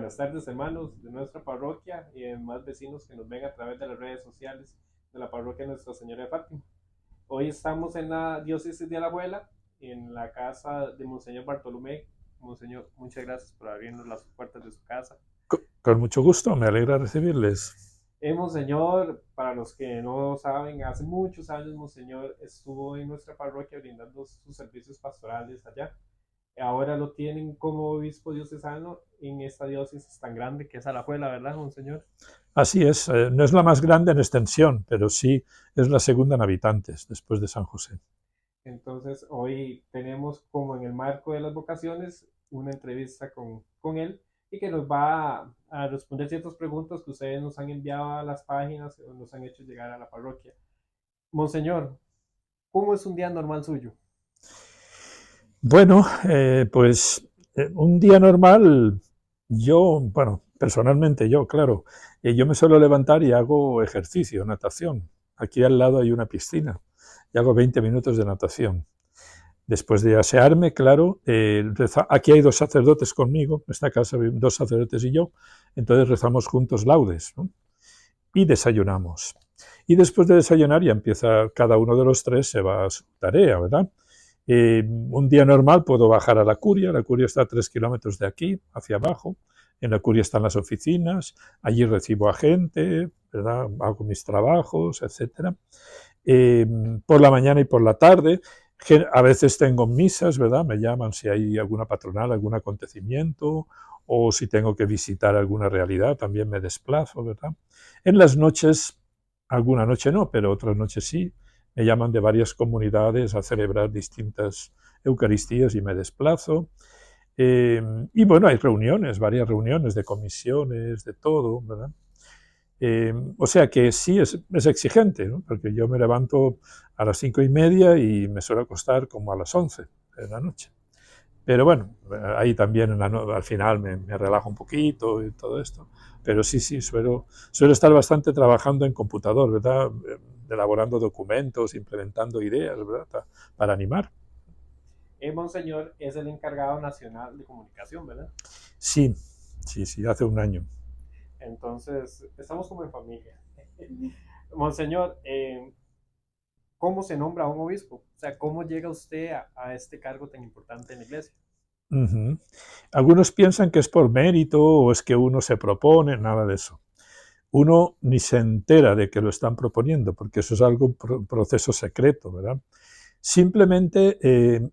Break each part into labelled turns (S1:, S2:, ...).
S1: buenas tardes, hermanos de nuestra parroquia y demás vecinos que nos ven a través de las redes sociales de la parroquia Nuestra Señora de Fátima. Hoy estamos en la diócesis de Alajuela, en la casa de Monseñor Bartolomé. Monseñor, muchas gracias por abrirnos las puertas de su casa.
S2: Con mucho gusto, me alegra recibirles.
S1: Monseñor, para los que no saben, hace muchos años Monseñor estuvo en nuestra parroquia brindando sus servicios pastorales allá. Ahora lo tienen como obispo diocesano en esta diócesis tan grande que es Alajuela, ¿verdad, Monseñor?
S2: Así es, no es la más grande en extensión, pero sí es la segunda en habitantes, después de San José.
S1: Entonces, hoy tenemos como en el marco de las vocaciones una entrevista con él y que nos va a responder ciertas preguntas que ustedes nos han enviado a las páginas o nos han hecho llegar a la parroquia. Monseñor, ¿cómo es un día normal suyo?
S2: Bueno, un día normal, personalmente yo, claro, yo me suelo levantar y hago ejercicio, natación. Aquí al lado hay una piscina y hago 20 minutos de natación. Después de asearme, claro, aquí hay dos sacerdotes conmigo, en esta casa viven dos sacerdotes y yo, entonces rezamos juntos laudes, ¿no? Y desayunamos. Y después de desayunar ya empieza, cada uno de los tres se va a su tarea, ¿verdad? Un día normal puedo bajar a la curia está a 3 kilómetros de aquí, hacia abajo, en la curia están las oficinas, allí recibo a gente, ¿verdad? Hago mis trabajos, etcétera. Por la mañana y por la tarde, a veces tengo misas, ¿verdad? Me llaman si hay alguna patronal, algún acontecimiento, o si tengo que visitar alguna realidad, también me desplazo, ¿verdad? En las noches, alguna noche no, pero otras noches sí, me llaman de varias comunidades a celebrar distintas Eucaristías y me desplazo. Y bueno, hay reuniones, varias reuniones de comisiones, de todo, ¿verdad? O sea que sí es exigente, ¿no? Porque yo me levanto a las 5:30 y me suelo acostar como a las 11 de la noche. Pero bueno, ahí también al final me relajo un poquito y todo esto. Pero sí, suelo estar bastante trabajando en computador, ¿verdad? Elaborando documentos, implementando ideas, ¿verdad? Para animar.
S1: Monseñor es el encargado nacional de comunicación, ¿verdad?
S2: Sí, sí, hace un año.
S1: Entonces, estamos como en familia. Monseñor, ¿cómo se nombra a un obispo? O sea, ¿cómo llega usted a este cargo tan importante en la iglesia?
S2: Ujú. Algunos piensan que es por mérito o es que uno se propone, nada de eso. Uno ni se entera de que lo están proponiendo, porque eso es algo, un proceso secreto, ¿verdad? Simplemente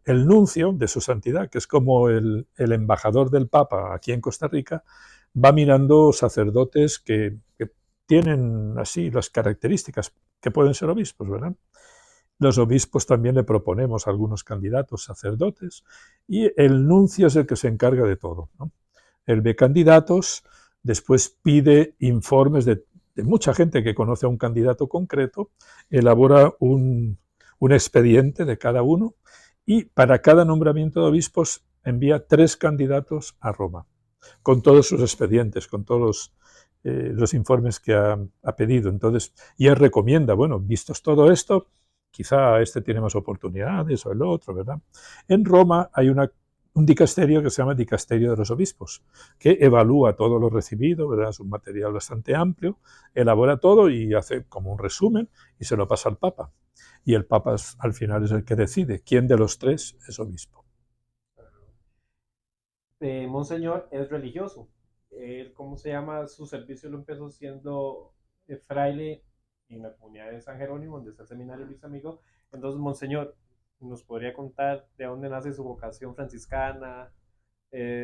S2: el nuncio de su santidad, que es como el embajador del Papa aquí en Costa Rica, va mirando sacerdotes que tienen así las características que pueden ser obispos, ¿verdad? Los obispos también le proponemos a algunos candidatos sacerdotes y el nuncio es el que se encarga de todo, ¿no? Él ve candidatos, después pide informes de mucha gente que conoce a un candidato concreto, elabora un expediente de cada uno y para cada nombramiento de obispos envía 3 candidatos a Roma, con todos sus expedientes, con todos los informes que ha pedido. Entonces, y él recomienda, bueno, vistos todo esto, quizá este tiene más oportunidades o el otro, ¿verdad? En Roma hay un dicasterio que se llama Dicasterio de los Obispos, que evalúa todo lo recibido, ¿verdad? Es un material bastante amplio, elabora todo y hace como un resumen y se lo pasa al Papa. Y el Papa al final es el que decide quién de los tres es obispo.
S1: Monseñor es religioso. ¿Cómo se llama? Su servicio lo empezó siendo fraile en la comunidad de San Jerónimo, donde está el seminario Luis Amigo. Entonces, Monseñor, ¿nos podría contar de dónde nace su vocación franciscana,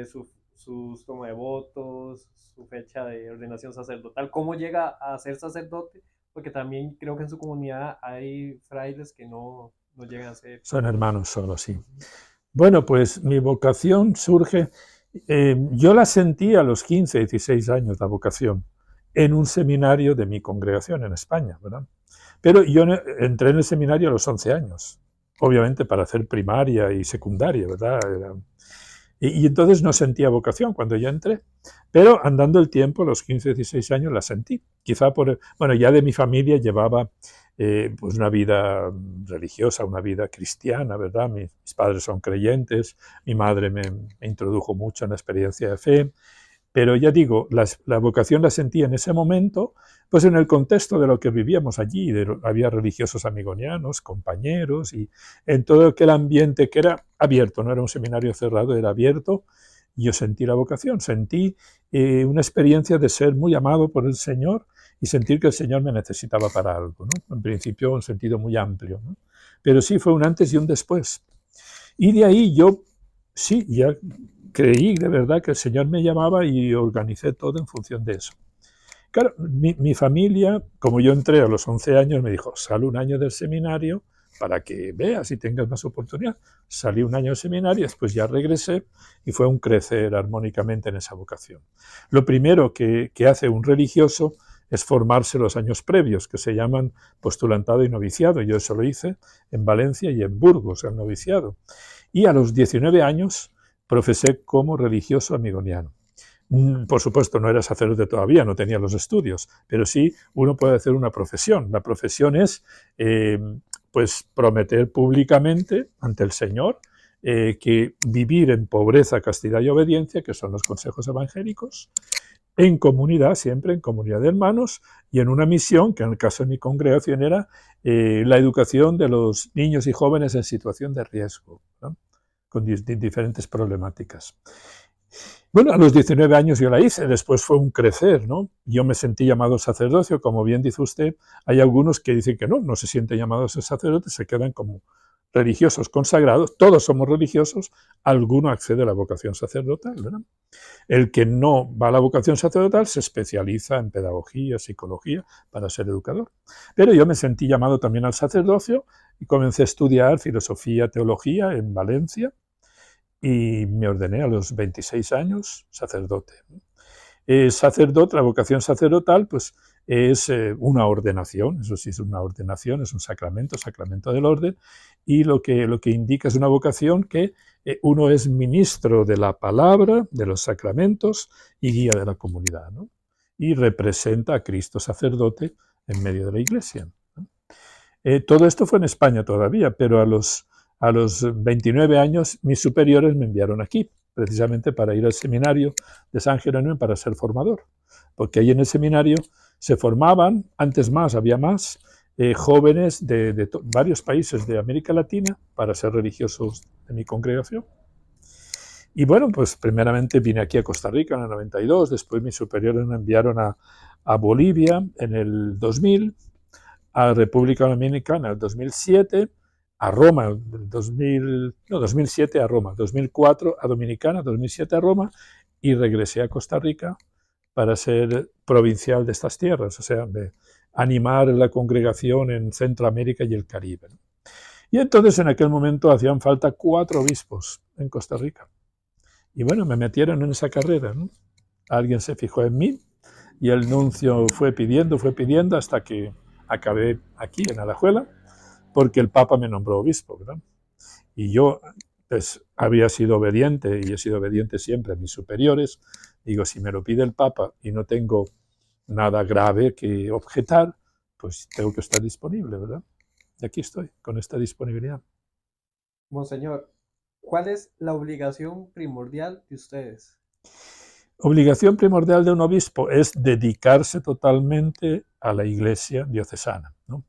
S1: sus toma de votos, su fecha de ordenación sacerdotal? ¿Cómo llega a ser sacerdote? Porque también creo que en su comunidad hay frailes que no llegan a ser.
S2: Son hermanos solo, sí. Bueno, pues mi vocación surge, yo la sentí a los 15, 16 años, la vocación, en un seminario de mi congregación en España, ¿verdad? Pero yo entré en el seminario a los 11 años, obviamente para hacer primaria y secundaria, ¿verdad? Y entonces no sentía vocación cuando ya entré, pero andando el tiempo, a los 15, 16 años la sentí. Quizá bueno, ya de mi familia llevaba pues una vida religiosa, una vida cristiana, ¿verdad? Mis padres son creyentes, mi madre me introdujo mucho en la experiencia de fe, Pero ya digo, la vocación la sentí en ese momento, pues en el contexto de lo que vivíamos allí, había religiosos amigonianos, compañeros, y en todo aquel ambiente que era abierto, no era un seminario cerrado, era abierto, y yo sentí la vocación, sentí una experiencia de ser muy amado por el Señor y sentir que el Señor me necesitaba para algo, ¿no? En principio, un sentido muy amplio, ¿no? Pero sí fue un antes y un después. Y de ahí yo, sí, ya creí de verdad que el Señor me llamaba y organicé todo en función de eso. Claro, mi familia, como yo entré a los 11 años, me dijo, sal un año del seminario para que veas y tengas más oportunidad. Salí un año del seminario, después ya regresé y fue un crecer armónicamente en esa vocación. Lo primero que hace un religioso es formarse los años previos, que se llaman postulantado y noviciado. Yo eso lo hice en Valencia y en Burgos, el noviciado. Y a los 19 años profesé como religioso amigoniano. Por supuesto, no era sacerdote todavía, no tenía los estudios, pero sí uno puede hacer una profesión. La profesión es pues prometer públicamente ante el Señor que vivir en pobreza, castidad y obediencia, que son los consejos evangélicos, en comunidad, siempre en comunidad de hermanos, y en una misión, que en el caso de mi congregación era la educación de los niños y jóvenes en situación de riesgo, ¿no? Con diferentes problemáticas. Bueno, a los 19 años yo la hice, después fue un crecer, ¿no? Yo me sentí llamado al sacerdocio, como bien dice usted, hay algunos que dicen que no se sienten llamados a sacerdote, se quedan como religiosos consagrados, todos somos religiosos, alguno accede a la vocación sacerdotal, ¿verdad? El que no va a la vocación sacerdotal se especializa en pedagogía, psicología, para ser educador. Pero yo me sentí llamado también al sacerdocio y comencé a estudiar filosofía, teología en Valencia, y me ordené a los 26 años sacerdote. Sacerdote, la vocación sacerdotal, pues es una ordenación, eso sí es una ordenación, es un sacramento, sacramento del orden, y lo que indica es una vocación que uno es ministro de la palabra, de los sacramentos y guía de la comunidad, ¿no? Y representa a Cristo sacerdote en medio de la iglesia, ¿no? Todo esto fue en España todavía, pero a los 29 años mis superiores me enviaron aquí, precisamente para ir al seminario de San Jerónimo para ser formador, porque ahí en el seminario se formaban, antes más, había más, jóvenes de varios países de América Latina para ser religiosos de mi congregación. Y bueno, pues primeramente vine aquí a Costa Rica en el 92, después mis superiores me enviaron a Bolivia en el 2000, a República Dominicana en el 2007, a Roma en el 2007 a Roma, 2004 a Dominicana, 2007 a Roma, y regresé a Costa Rica para ser provincial de estas tierras, o sea, de animar la congregación en Centroamérica y el Caribe. Y entonces en aquel momento hacían falta 4 obispos en Costa Rica. Y bueno, me metieron en esa carrera, ¿no? Alguien se fijó en mí y el nuncio fue pidiendo hasta que acabé aquí en Alajuela, porque el Papa me nombró obispo, ¿verdad? Y yo pues había sido obediente y he sido obediente siempre a mis superiores. Digo, si me lo pide el Papa y no tengo nada grave que objetar, pues tengo que estar disponible, ¿verdad? Y aquí estoy, con esta disponibilidad.
S1: Monseñor, ¿cuál es la obligación primordial de ustedes?
S2: Obligación primordial de un obispo es dedicarse totalmente a la iglesia diocesana, ¿no?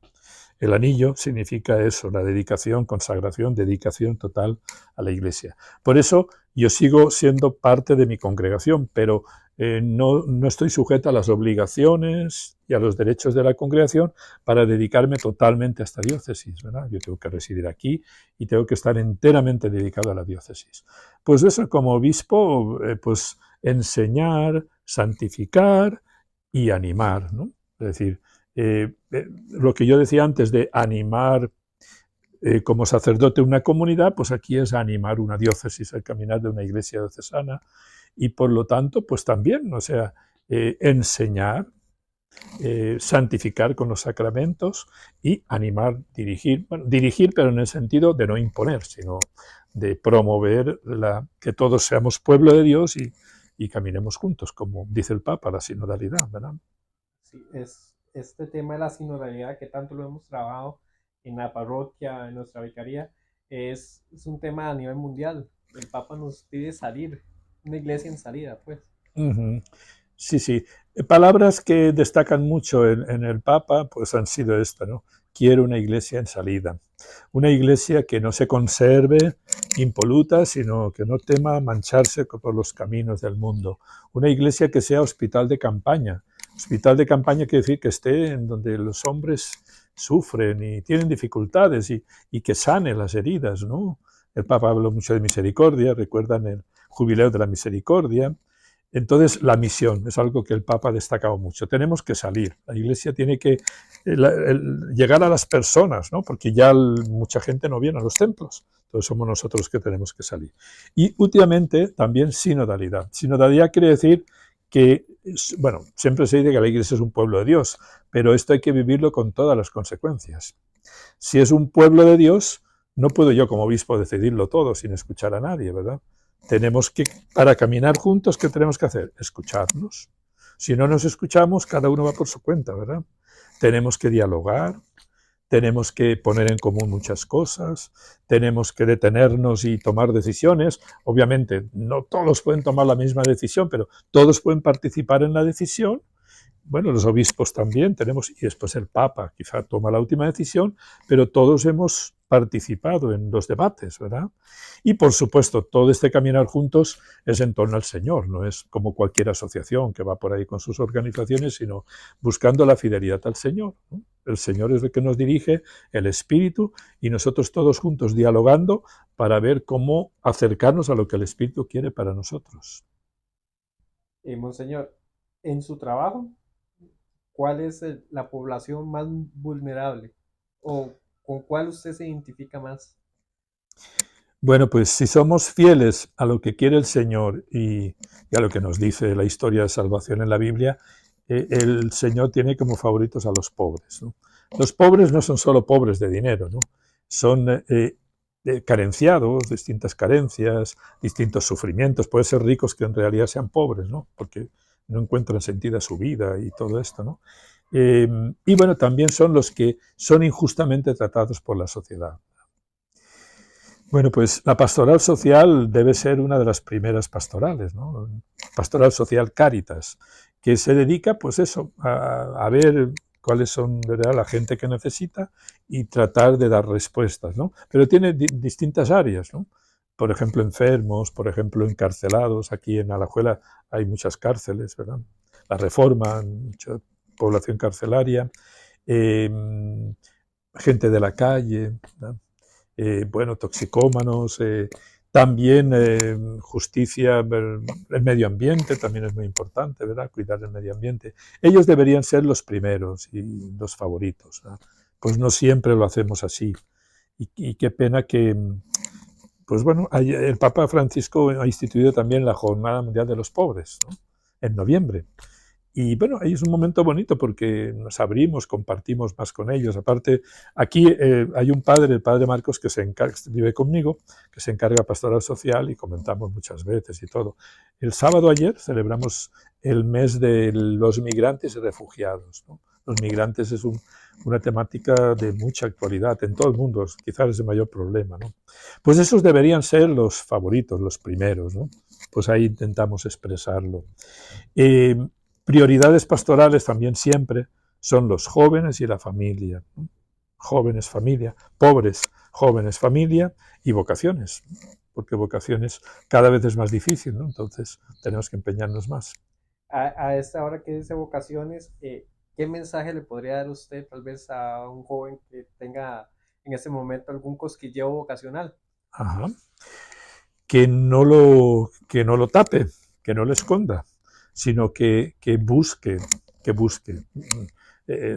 S2: El anillo significa eso, la dedicación, consagración, dedicación total a la iglesia. Por eso yo sigo siendo parte de mi congregación, pero no estoy sujeto a las obligaciones y a los derechos de la congregación para dedicarme totalmente a esta diócesis, ¿verdad? Yo tengo que residir aquí y tengo que estar enteramente dedicado a la diócesis. Pues eso, como obispo, pues enseñar, santificar y animar, ¿no? Es decir, lo que yo decía antes de animar como sacerdote una comunidad, pues aquí es animar una diócesis, el caminar de una iglesia diocesana, y por lo tanto, pues también, o sea, enseñar, santificar con los sacramentos y animar, dirigir, bueno, dirigir, pero en el sentido de no imponer, sino de promover que todos seamos pueblo de Dios y caminemos juntos, como dice el Papa, la sinodalidad, ¿verdad?
S1: Sí, es este tema de la sinodalidad que tanto lo hemos trabajado en la parroquia, en nuestra vicaría, es un tema a nivel mundial. El Papa nos pide salir, una iglesia en salida, pues.
S2: Ujú. Sí, sí. Palabras que destacan mucho en el Papa, pues han sido esta, ¿no? Quiero una iglesia en salida. Una iglesia que no se conserve impoluta, sino que no tema mancharse por los caminos del mundo. Una iglesia que sea hospital de campaña. Hospital de campaña quiere decir que esté en donde los hombres sufren y tienen dificultades y que sane las heridas, ¿no? El Papa habló mucho de misericordia, recuerdan el jubileo de la misericordia. Entonces, la misión es algo que el Papa ha destacado mucho. Tenemos que salir. La Iglesia tiene que llegar a las personas, ¿no? Porque ya mucha gente no viene a los templos. Entonces, somos nosotros que tenemos que salir. Y últimamente, también sinodalidad. Sinodalidad quiere decir que, bueno, siempre se dice que la Iglesia es un pueblo de Dios, pero esto hay que vivirlo con todas las consecuencias. Si es un pueblo de Dios, no puedo yo como obispo decidirlo todo sin escuchar a nadie, ¿verdad? Tenemos que, para caminar juntos, ¿qué tenemos que hacer? Escucharnos. Si no nos escuchamos, cada uno va por su cuenta, ¿verdad? Tenemos que dialogar, tenemos que poner en común muchas cosas, tenemos que detenernos y tomar decisiones. Obviamente, no todos pueden tomar la misma decisión, pero todos pueden participar en la decisión. Bueno, los obispos también tenemos, y después el Papa quizá toma la última decisión, pero todos hemos participado en los debates, ¿verdad? Y por supuesto, todo este caminar juntos es en torno al Señor, no es como cualquier asociación que va por ahí con sus organizaciones, sino buscando la fidelidad al Señor, ¿no? El Señor es el que nos dirige, el Espíritu, y nosotros todos juntos dialogando para ver cómo acercarnos a lo que el Espíritu quiere para nosotros.
S1: Monseñor, en su trabajo, ¿cuál es la población más vulnerable? ¿O con cuál usted se identifica más?
S2: Bueno, pues si somos fieles a lo que quiere el Señor y a lo que nos dice la historia de salvación en la Biblia, el Señor tiene como favoritos a los pobres, ¿no? Los pobres no son solo pobres de dinero, ¿no? Son carenciados, distintas carencias, distintos sufrimientos. Pueden ser ricos que en realidad sean pobres, ¿no? Porque no encuentran sentido a su vida y todo esto, ¿no? Y bueno, también son los que son injustamente tratados por la sociedad. Bueno, pues la pastoral social debe ser una de las primeras pastorales, ¿no? Pastoral social Cáritas, que se dedica, pues eso, a ver cuáles son, ¿verdad?, la gente que necesita y tratar de dar respuestas, ¿no? Pero tiene distintas áreas, ¿no? Por ejemplo, enfermos, por ejemplo, encarcelados. Aquí en Alajuela hay muchas cárceles, ¿verdad? La Reforma, mucha población carcelaria, eh, gente de la calle, ¿verdad? Bueno, toxicómanos, también justicia, el medio ambiente también es muy importante, ¿verdad? Cuidar del medio ambiente. Ellos deberían ser los primeros y los favoritos, ¿verdad? Pues no siempre lo hacemos así. Y qué pena que, pues bueno, el Papa Francisco ha instituido también la Jornada Mundial de los Pobres, ¿no? En noviembre. Y bueno, ahí es un momento bonito porque nos abrimos, compartimos más con ellos. Aparte, aquí hay un padre, el padre Marcos, que vive conmigo, que se encarga de pastoral social y comentamos muchas veces y todo. El sábado ayer celebramos el mes de los migrantes y refugiados, ¿no? Los migrantes es una temática de mucha actualidad en todo el mundo, quizás es el mayor problema, ¿no? Pues esos deberían ser los favoritos, los primeros, ¿no? Pues ahí intentamos expresarlo. Eh, Prioridades pastorales también siempre son los jóvenes y la familia, ¿no? Jóvenes, familia, pobres, jóvenes, familia y vocaciones, porque vocaciones cada vez es más difícil, ¿no? Entonces tenemos que empeñarnos más.
S1: A esta hora que dice vocaciones, ¿qué mensaje le podría dar usted tal vez a un joven que tenga en ese momento algún cosquilleo vocacional?
S2: Ajá. Que no lo tape, que no lo esconda, sino que busque, que busque.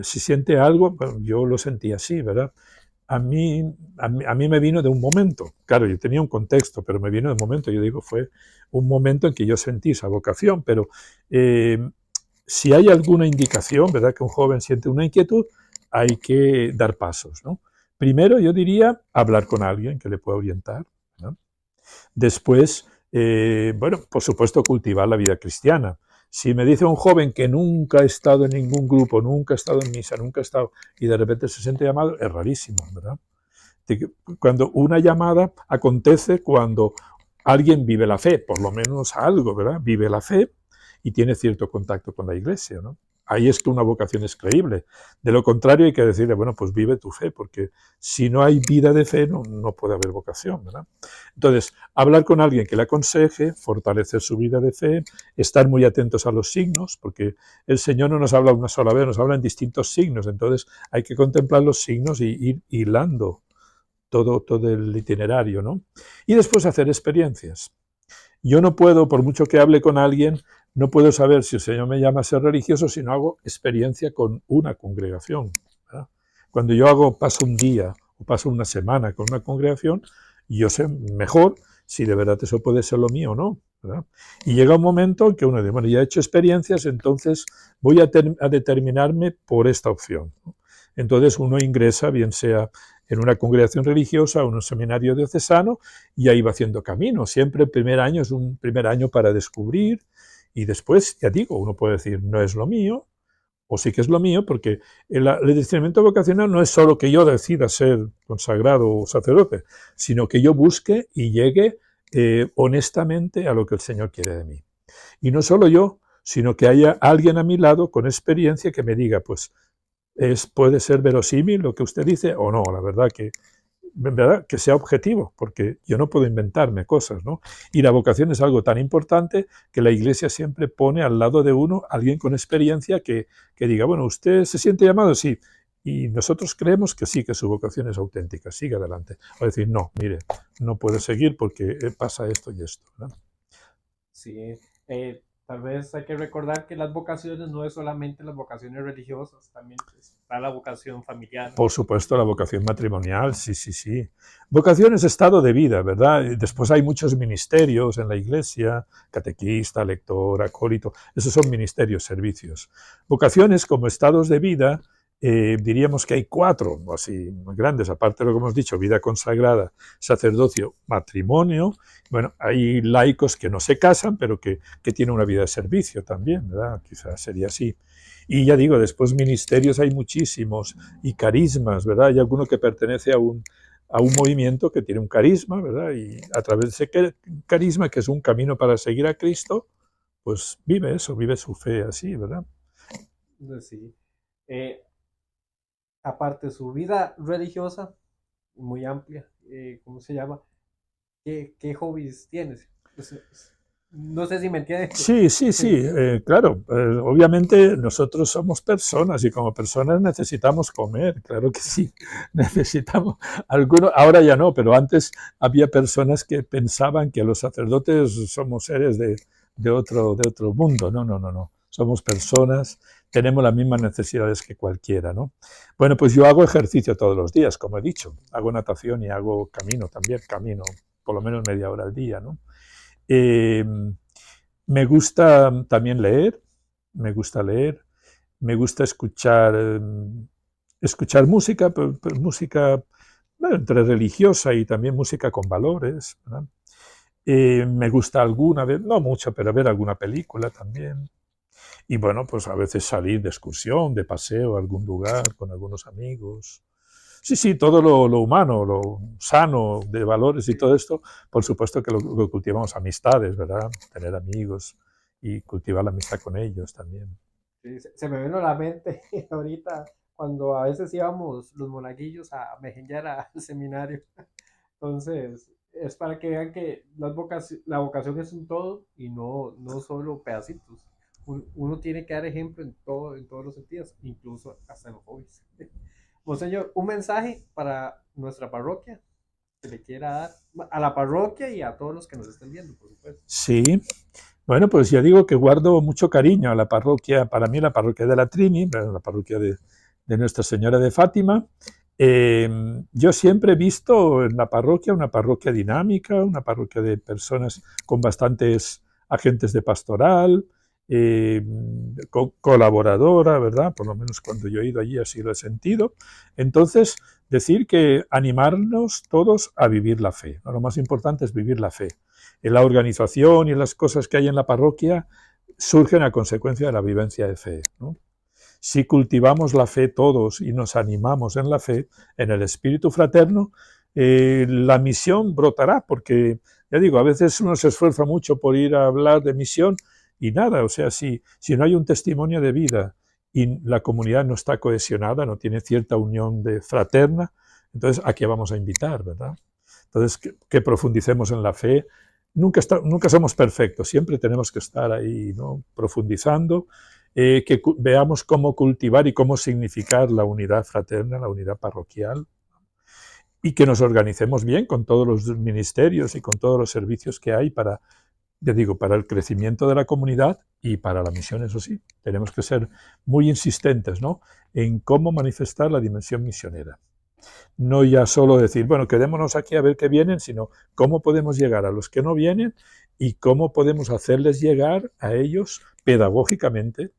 S2: Si siente algo, bueno, yo lo sentí así, ¿verdad? A mí me vino de un momento, claro, yo tenía un contexto, pero me vino de un momento, yo digo, fue un momento en que yo sentí esa vocación, pero si hay alguna indicación, ¿verdad?, que un joven siente una inquietud, hay que dar pasos, ¿no? Primero, yo diría hablar con alguien que le pueda orientar, ¿no? Después, bueno, por supuesto, cultivar la vida cristiana. Si me dice un joven que nunca ha estado en ningún grupo, nunca ha estado en misa, nunca ha estado, y de repente se siente llamado, es rarísimo, ¿verdad? Cuando una llamada acontece cuando alguien vive la fe, por lo menos algo, ¿verdad? Vive la fe y tiene cierto contacto con la Iglesia, ¿no? Ahí es que una vocación es creíble. De lo contrario hay que decirle, bueno, pues vive tu fe, porque si no hay vida de fe no puede haber vocación, ¿verdad? Entonces, hablar con alguien que le aconseje, fortalecer su vida de fe, estar muy atentos a los signos, porque el Señor no nos habla una sola vez, nos habla en distintos signos, entonces hay que contemplar los signos y ir hilando todo el itinerario, ¿no? Y después hacer experiencias. Yo no puedo, por mucho que hable con alguien, no puedo saber si el Señor me llama a ser religioso si no hago experiencia con una congregación, ¿verdad? Cuando yo paso un día o paso una semana con una congregación, yo sé mejor si de verdad eso puede ser lo mío o no, ¿verdad? Y llega un momento en que uno dice, bueno, ya he hecho experiencias, entonces voy a determinarme por esta opción, ¿no? Entonces uno ingresa, bien sea en una congregación religiosa o en un seminario diocesano, y ahí va haciendo camino. Siempre el primer año es un primer año para descubrir, y después, ya digo, uno puede decir, no es lo mío, o sí que es lo mío, porque el discernimiento vocacional no es solo que yo decida ser consagrado o sacerdote, sino que yo busque y llegue honestamente a lo que el Señor quiere de mí. Y no solo yo, sino que haya alguien a mi lado con experiencia que me diga, pues, puede ser verosímil lo que usted dice o no, la verdad que sea objetivo, porque yo no puedo inventarme cosas, ¿no? Y la vocación es algo tan importante que la Iglesia siempre pone al lado de uno a alguien con experiencia que diga, bueno, ¿usted se siente llamado? Sí. Y nosotros creemos que sí, que su vocación es auténtica, sigue adelante. O decir, no, mire, no puede seguir porque pasa esto y esto, ¿no?
S1: Sí, tal vez hay que recordar que las vocaciones no es solamente las vocaciones religiosas, también está la vocación familiar.
S2: Por supuesto, la vocación matrimonial, sí, sí, sí. Vocación es estado de vida, ¿verdad? Y después hay muchos ministerios en la Iglesia, catequista, lector, acólito, esos son ministerios, servicios. Vocaciones como estados de vida, diríamos que hay 4, así, muy grandes, aparte de lo que hemos dicho, vida consagrada, sacerdocio, matrimonio. Bueno, hay laicos que no se casan, pero que tienen una vida de servicio también, ¿verdad? Quizás sería así. Y ya digo, después ministerios hay muchísimos y carismas, ¿verdad? Hay alguno que pertenece a un movimiento que tiene un carisma, ¿verdad? Y a través de ese carisma, que es un camino para seguir a Cristo, pues vive eso, vive su fe así, ¿verdad?
S1: Sí. Eh, Aparte su vida religiosa, muy amplia, ¿cómo se llama? ¿Qué hobbies tienes? No sé si me entiendes.
S2: Sí, sí, sí, claro. Obviamente nosotros somos personas y como personas necesitamos comer, claro que sí. Necesitamos algunos, ahora ya no, pero antes había personas que pensaban que los sacerdotes somos seres de otro mundo. No, no, no, no. Somos personas, tenemos las mismas necesidades que cualquiera, ¿no? Bueno, pues yo hago ejercicio todos los días, como he dicho. Hago natación y hago camino también, camino por lo menos media hora al día, ¿no? Eh, Me gusta también leer, me gusta leer, me gusta escuchar música, pero música, bueno, entre religiosa y también música con valores, ¿verdad? Me gusta alguna vez, no mucho, pero ver alguna película también. Y bueno, pues a veces salir de excursión, de paseo a algún lugar con algunos amigos. Sí, sí, todo lo humano, lo sano de valores y todo esto, por supuesto que lo cultivamos amistades, ¿verdad? Tener amigos y cultivar la amistad con ellos también.
S1: Sí, se me vino a la mente ahorita cuando a veces íbamos los monaguillos a mejenguear al seminario. Entonces, es para que vean que la vocación es un todo y no solo pedacitos. Uno tiene que dar ejemplo en todos los sentidos, incluso hasta en los hobbies. Monseñor, un mensaje para nuestra parroquia que le quiera dar a la parroquia y a todos los que nos estén viendo, por supuesto.
S2: Sí, bueno, pues ya digo que guardo mucho cariño a la parroquia, para mí la parroquia de la Trini, la parroquia de Nuestra Señora de Fátima. Yo siempre he visto en la parroquia una parroquia dinámica, una parroquia de personas con bastantes agentes de pastoral, eh, colaboradora, ¿verdad? Por lo menos cuando yo he ido allí así lo he sentido. Entonces, decir que animarnos todos a vivir la fe, ¿no? Lo más importante es vivir la fe. En la organización y en las cosas que hay en la parroquia surgen a consecuencia de la vivencia de fe, ¿no? Si cultivamos la fe todos y nos animamos en la fe, en el espíritu fraterno, la misión brotará, porque, ya digo, a veces uno se esfuerza mucho por ir a hablar de misión y nada, o sea, si no hay un testimonio de vida y la comunidad no está cohesionada, no tiene cierta unión fraterna, entonces ¿a qué vamos a invitar, verdad? Entonces, que profundicemos en la fe. Nunca somos perfectos, siempre tenemos que estar ahí, ¿no?, profundizando, que veamos cómo cultivar y cómo significar la unidad fraterna, la unidad parroquial, y que nos organicemos bien con todos los ministerios y con todos los servicios que hay para, ya digo, para el crecimiento de la comunidad y para la misión, eso sí. Tenemos que ser muy insistentes, ¿no?, en cómo manifestar la dimensión misionera. No ya solo decir, bueno, quedémonos aquí a ver qué vienen, sino cómo podemos llegar a los que no vienen y cómo podemos hacerles llegar a ellos pedagógicamente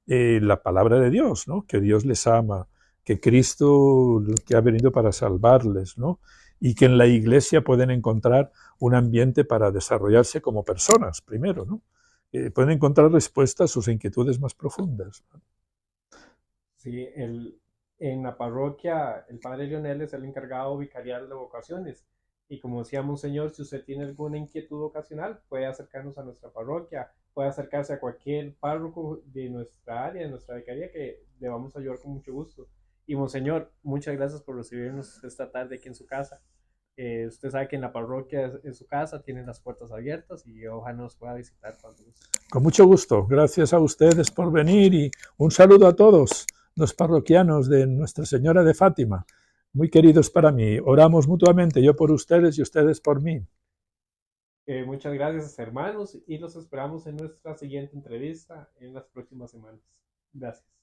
S2: la palabra de Dios, ¿no?, que Dios les ama, que Cristo que ha venido para salvarles, ¿no?, y que en la Iglesia pueden encontrar un ambiente para desarrollarse como personas, primero, ¿no? Pueden encontrar respuestas a sus inquietudes más profundas.
S1: Sí, en la parroquia, el padre Leonel es el encargado vicarial de vocaciones. Y como decía Monseñor, si usted tiene alguna inquietud vocacional, puede acercarnos a nuestra parroquia, puede acercarse a cualquier párroco de nuestra área, de nuestra vicaría, que le vamos a ayudar con mucho gusto. Y Monseñor, muchas gracias por recibirnos esta tarde aquí en su casa. Usted sabe que en la parroquia es su casa, tiene las puertas abiertas y ojalá nos pueda visitar cuando guste.
S2: Con mucho gusto. Gracias a ustedes por venir y un saludo a todos los parroquianos de Nuestra Señora de Fátima, muy queridos para mí. Oramos mutuamente, yo por ustedes y ustedes por mí.
S1: Muchas gracias, hermanos, y los esperamos en nuestra siguiente entrevista en las próximas semanas. Gracias.